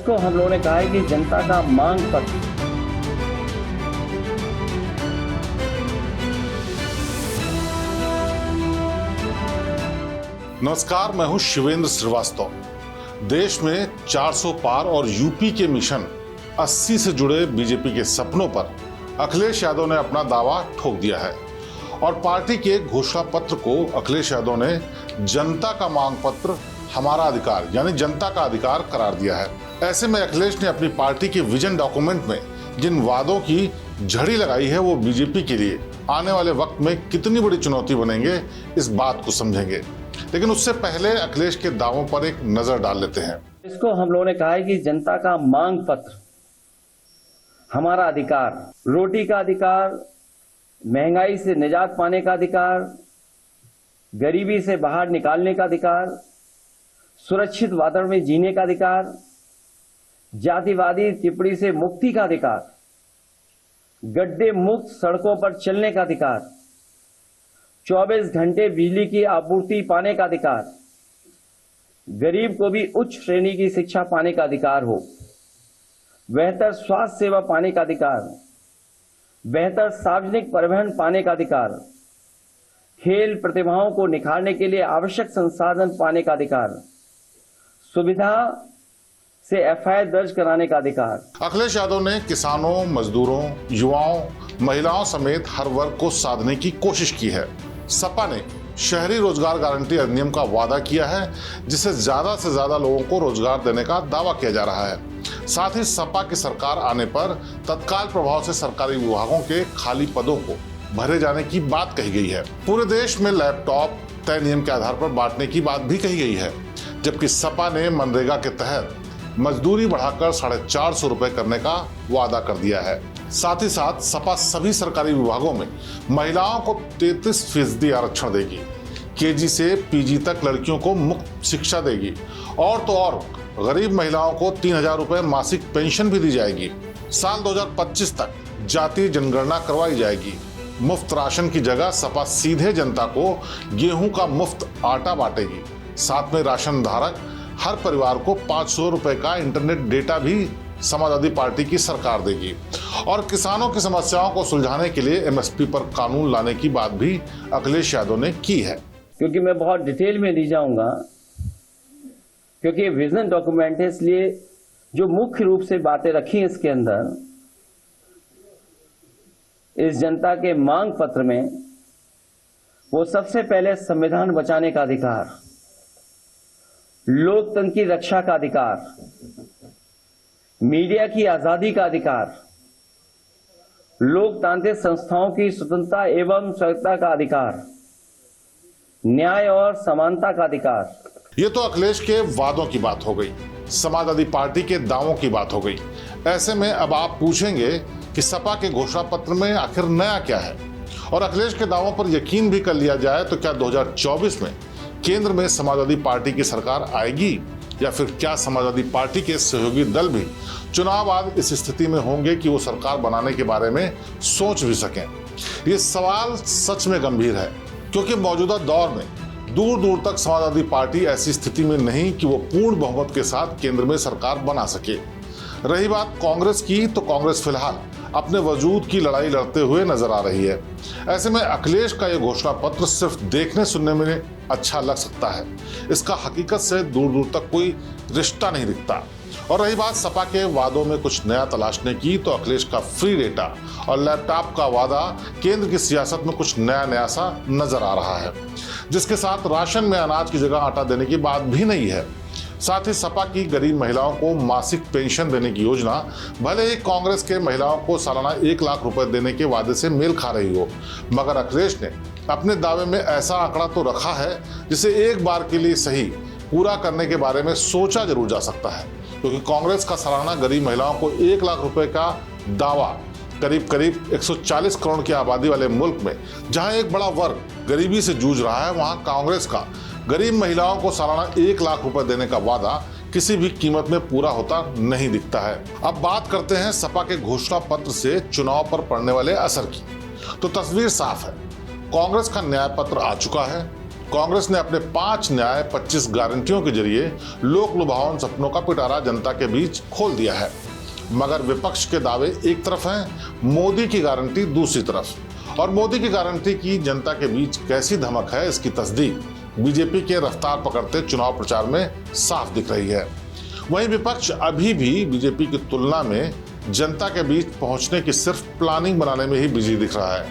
इसको हम लोगों ने कहा है कि जनता का मांग पत्र। नमस्कार, मैं हूं शिवेंद्र श्रीवास्तव। देश में 400 पार और यूपी के मिशन 80 से जुड़े बीजेपी के सपनों पर अखिलेश यादव ने अपना दावा ठोक दिया है और पार्टी के घोषणा पत्र को अखिलेश यादव ने जनता का मांग पत्र हमारा अधिकार यानी जनता का अधिकार करार दिया है। ऐसे में अखिलेश ने अपनी पार्टी के विजन डॉक्यूमेंट में जिन वादों की झड़ी लगाई है वो बीजेपी के लिए आने वाले वक्त में कितनी बड़ी चुनौती बनेंगे, इस बात को समझेंगे। लेकिन उससे पहले अखिलेश के दावों पर एक नजर डाल लेते हैं। इसको हम लोगों ने कहा है कि जनता का मांग पत्र हमारा अधिकार, रोटी का अधिकार, महंगाई से निजात पाने का अधिकार, गरीबी से बाहर निकालने का अधिकार, सुरक्षित वातावरण में जीने का अधिकार, जातिवादी टिप्पणी से मुक्ति का अधिकार, गड्ढे मुक्त सड़कों पर चलने का अधिकार, 24 घंटे बिजली की आपूर्ति पाने का अधिकार, गरीब को भी उच्च श्रेणी की शिक्षा पाने का अधिकार हो, बेहतर स्वास्थ्य सेवा पाने का अधिकार, बेहतर सार्वजनिक परिवहन पाने का अधिकार, खेल प्रतिभाओं को निखारने के लिए आवश्यक संसाधन पाने का अधिकार, सुविधा से एफआईआर दर्ज कराने का अधिकार। अखिलेश यादव ने किसानों, मजदूरों, युवाओं, महिलाओं समेत हर वर्ग को साधने की कोशिश की है। सपा ने शहरी रोजगार गारंटी अधिनियम का वादा किया है, जिससे ज्यादा से ज्यादा लोगों को रोजगार देने का दावा किया जा रहा है। साथ ही सपा की सरकार आने पर तत्काल प्रभाव से सरकारी विभागों के खाली पदों को भरे जाने की बात कही गई है। पूरे देश में लैपटॉप तय नियम के आधार पर बांटने की बात भी कही गई है, जबकि सपा ने मनरेगा के तहत मजदूरी बढ़ाकर 450 रुपए करने का वादा कर दिया है। साथ ही साथ सपा सभी सरकारी विभागों में महिलाओं को 33% आरक्षण देगी, केजी से पीजी तक लड़कियों को मुफ्त शिक्षा देगी और तो और गरीब महिलाओं को 3000 रुपए मासिक पेंशन भी दी जाएगी। साल 2025 तक जातीय जनगणना करवाई जाएगी। मुफ्त राशन की जगह सपा सीधे जनता को गेहूं का मुफ्त आटा बांटेगी। साथ में राशन धारक हर परिवार को 500 रुपए का इंटरनेट डेटा भी समाजवादी पार्टी की सरकार देगी और किसानों की समस्याओं को सुलझाने के लिए एमएसपी पर कानून लाने की बात भी अखिलेश यादव ने की है। क्योंकि मैं बहुत डिटेल में नहीं जाऊंगा, क्योंकि ये विजन डॉक्यूमेंट है, इसलिए जो मुख्य रूप से बातें रखी इसके अंदर, इस जनता के मांग पत्र में, वो सबसे पहले संविधान बचाने का अधिकार, लोकतंत्र की रक्षा का अधिकार, मीडिया की आजादी का अधिकार, लोकतांत्रिक संस्थाओं की स्वतंत्रता एवं स्वायत्तता का अधिकार, न्याय और समानता का अधिकार। ये तो अखिलेश के वादों की बात हो गई, समाजवादी पार्टी के दावों की बात हो गई। ऐसे में अब आप पूछेंगे कि सपा के घोषणा पत्र में आखिर नया क्या है, और अखिलेश के दावों पर यकीन भी कर लिया जाए तो क्या 2024 में केंद्र में समाजवादी पार्टी की सरकार आएगी, या फिर क्या समाजवादी पार्टी के सहयोगी दल भी चुनाव बाद इस स्थिति में होंगे कि वो सरकार बनाने के बारे में सोच भी सकें? ये सवाल सच में गंभीर है, क्योंकि मौजूदा दौर में दूर दूर तक समाजवादी पार्टी ऐसी स्थिति में नहीं कि वो पूर्ण बहुमत के साथ केंद्र में सरकार बना सके। रही बात कांग्रेस की, तो कांग्रेस फिलहाल अपने वजूद की लड़ाई लड़ते हुए नजर आ रही है। ऐसे में अखिलेश का यह घोषणा पत्र सिर्फ देखने सुनने में अच्छा लग सकता है, इसका हकीकत से दूर दूर तक कोई रिश्ता नहीं दिखता। और रही बात सपा के वादों में कुछ नया तलाशने की, तो अखिलेश का फ्री डेटा और लैपटॉप का वादा केंद्र की सियासत में कुछ नया सा नजर आ रहा है, जिसके साथ राशन में अनाज की जगह आटा देने की बात भी नहीं है। साथ ही सपा की गरीब महिलाओं को मासिक पेंशन देने की योजना भले ही कांग्रेस के महिलाओं को सालाना 1 लाख रुपए देने के वादे से मेल खा रही हो, मगर अखिलेश ने अपने दावे में ऐसा आंकड़ा तो रखा है जिसे एक बार के लिए सही पूरा करने के बारे में सोचा जरूर जा सकता है। क्योंकि कांग्रेस का सालाना गरीब महिलाओं को 1 लाख रुपए का दावा करीब 140 करोड़ की आबादी वाले मुल्क में, जहां एक बड़ा वर्ग गरीबी से जूझ रहा है, वहां कांग्रेस का गरीब महिलाओं को सालाना 1 लाख रुपए देने का वादा किसी भी कीमत में पूरा होता नहीं दिखता है। अब बात करते हैं सपा के घोषणा पत्र से चुनाव पर पड़ने वाले असर की। तो तस्वीर साफ है, कांग्रेस का न्याय पत्र आ चुका है कांग्रेस ने अपने 5 न्याय 25 गारंटियों के जरिए लोक लुभावन सपनों का पिटारा जनता के बीच खोल दिया है। मगर विपक्ष के दावे एक तरफ हैं, मोदी की गारंटी दूसरी तरफ। और मोदी की गारंटी की जनता के बीच कैसी धमक है, इसकी तस्दीक बीजेपी के रफ्तार पकड़ते चुनाव प्रचार में साफ दिख रही है। वहीं विपक्ष अभी भी बीजेपी की तुलना में जनता के बीच पहुंचने की सिर्फ प्लानिंग बनाने में ही बिजी दिख रहा है।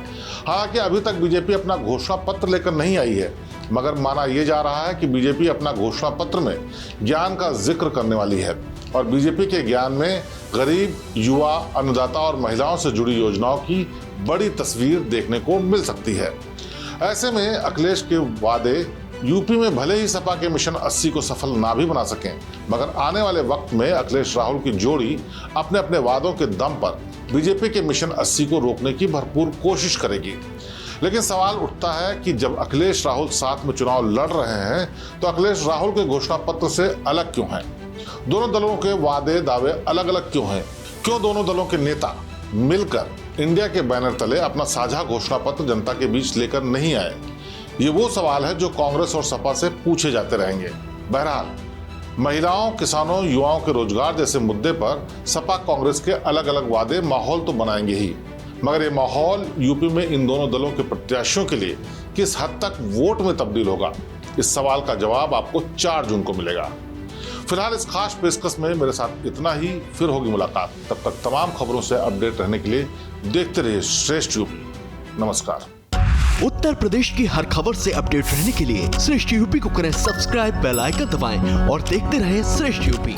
हालांकि अभी तक बीजेपी अपना घोषणा पत्र लेकर नहीं आई है, मगर माना यह जा रहा है कि बीजेपी अपना घोषणा पत्र में ज्ञान का जिक्र करने वाली है और बीजेपी के ज्ञान में गरीब, युवा, अन्नदाता और महिलाओं से जुड़ी योजनाओं की बड़ी तस्वीर देखने को मिल सकती है। ऐसे में अखिलेश के वादे यूपी में भले ही सपा के मिशन 80 को सफल ना भी बना सकें, मगर आने वाले वक्त में अखिलेश राहुल की जोड़ी अपने अपने वादों के दम पर बीजेपी के मिशन 80 को रोकने की भरपूर कोशिश करेगी। लेकिन सवाल उठता है कि जब अखिलेश राहुल साथ में चुनाव लड़ रहे हैं तो अखिलेश राहुल के घोषणा पत्र से अलग क्यों हैं? दोनों दलों के वादे दावे अलग अलग क्यों हैं? क्यों दोनों दलों के नेता मिलकर इंडिया के बैनर तले अपना साझा घोषणा पत्र जनता के बीच लेकर नहीं आए? ये वो सवाल है जो कांग्रेस और सपा से पूछे जाते रहेंगे। बहरहाल महिलाओं, किसानों, युवाओं के रोजगार जैसे मुद्दे पर सपा कांग्रेस के अलग अलग वादे माहौल तो बनाएंगे ही, मगर ये माहौल यूपी में इन दोनों दलों के प्रत्याशियों के लिए किस हद तक वोट में तब्दील होगा, इस सवाल का जवाब आपको 4 जून को मिलेगा। फिलहाल इस खास पेशकश में मेरे साथ इतना ही। फिर होगी मुलाकात। तब तक तमाम खबरों से अपडेट रहने के लिए देखते रहिए श्रेष्ठ यूपी। नमस्कार। उत्तर प्रदेश की हर खबर से अपडेट रहने के लिए श्रेष्ठ यूपी को करें सब्सक्राइब, बेल आइकन दबाएं और देखते रहें श्रेष्ठ यूपी।